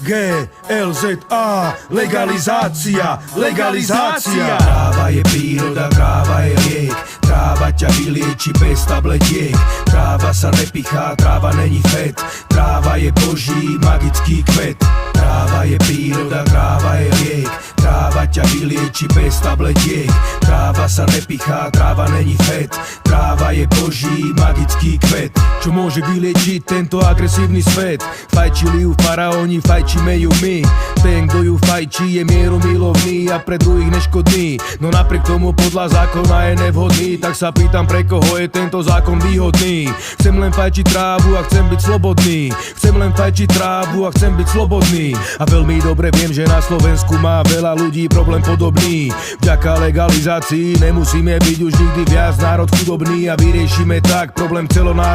LGLZA, legalizácia, legalizácia. Tráva je príroda, tráva je liek, tráva ťa vylieči bez tabletiek. Tráva sa nepichá, tráva není fet, tráva je boží magický kvet. Tráva je príroda, tráva je liek, tráva ťa vylieči bez tabletiek. Tráva sa nepichá, tráva není fet, tráva je boží magický kvet. Čo môže vyliečiť tento agresívny svet? Fajčili ju faraóni, fajčíme ju my. Ten, kto ju fajčí, je mierumilovný a pre druhých neškodný. No napriek tomu podľa zákona je nevhodný. Tak sa pýtam, pre koho je tento zákon výhodný. Chcem len fajčiť trávu a chcem byť slobodný. Chcem len fajčiť trávu a chcem byť slobodný. A veľmi dobre viem, že na Slovensku má veľa ľudí problém podobný. Vďaka legalizácii nemusíme byť už nikdy viac národ chudobný a vyriešime tak problém celonárodný.